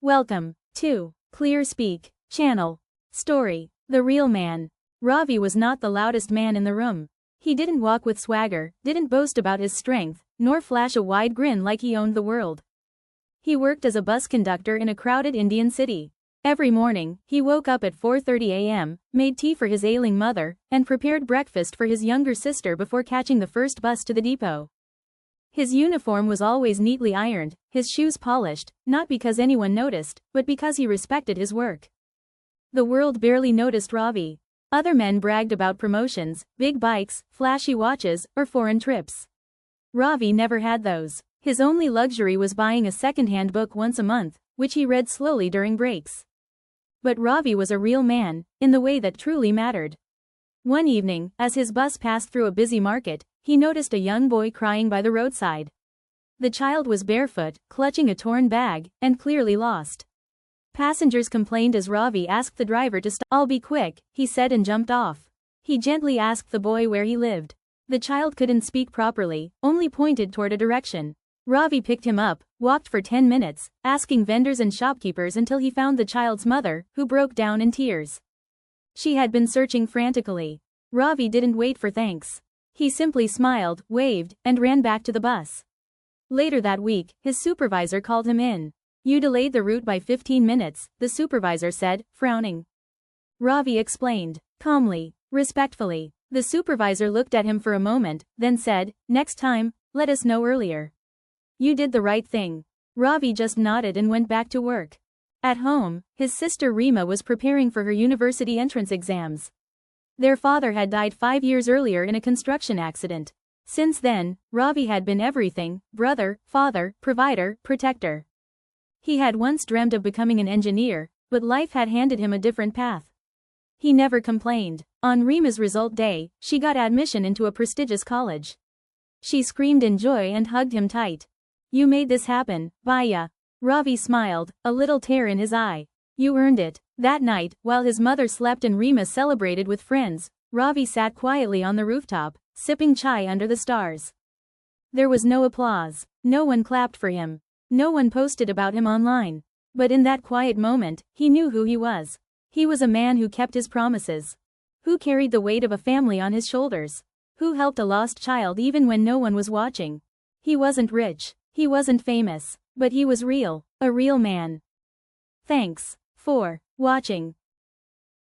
Welcome to ClearSpeak channel. Story: The Real Man. Ravi was not the loudest man in the room. He didn't walk with swagger, didn't boast about his strength, nor flash a wide grin like he owned the world. He worked as a bus conductor in a crowded Indian city. Every morning, he woke up at 4:30 a.m., made tea for his ailing mother, and prepared breakfast for his younger sister before catching the first bus to the depot. His uniform was always neatly ironed, his shoes polished, not because anyone noticed, but because he respected his work. The world barely noticed Ravi. Other men bragged about promotions, big bikes, flashy watches, or foreign trips. Ravi never had those. His only luxury was buying a second-hand book once a month, which he read slowly during breaks. But Ravi was a real man, in the way that truly mattered. One evening, as his bus passed through a busy market, he noticed a young boy crying by the roadside. The child was barefoot, clutching a torn bag, and clearly lost. Passengers complained as Ravi asked the driver to stop. "I'll be quick," he said and jumped off. He gently asked the boy where he lived. The child couldn't speak properly, only pointed toward a direction. Ravi picked him up, walked for 10 minutes, asking vendors and shopkeepers until he found the child's mother, who broke down in tears. She had been searching frantically. Ravi didn't wait for thanks. He simply smiled, waved, and ran back to the bus. Later that week, his supervisor called him in. "You delayed the route by 15 minutes, the supervisor said, frowning. Ravi explained, calmly, respectfully. The supervisor looked at him for a moment, then said, "Next time, let us know earlier." "You did the right thing." Ravi just nodded and went back to work. At home, his sister Rima was preparing for her university entrance exams. Their father had died 5 years earlier in a construction accident. Since then, Ravi had been everything: brother, father, provider, protector. He had once dreamt of becoming an engineer, but life had handed him a different path. He never complained. On Rima's result day, she got admission into a prestigious college. She screamed in joy and hugged him tight. "You made this happen, Bhaiya." Ravi smiled, a little tear in his eye. "You earned it." That night, while his mother slept and Rima celebrated with friends, Ravi sat quietly on the rooftop, sipping chai under the stars. There was no applause. No one clapped for him. No one posted about him online. But in that quiet moment, he knew who he was. He was a man who kept his promises. Who carried the weight of a family on his shoulders. Who helped a lost child even when no one was watching. He wasn't rich. He wasn't famous. But he was real. A real man. Thanks for watching.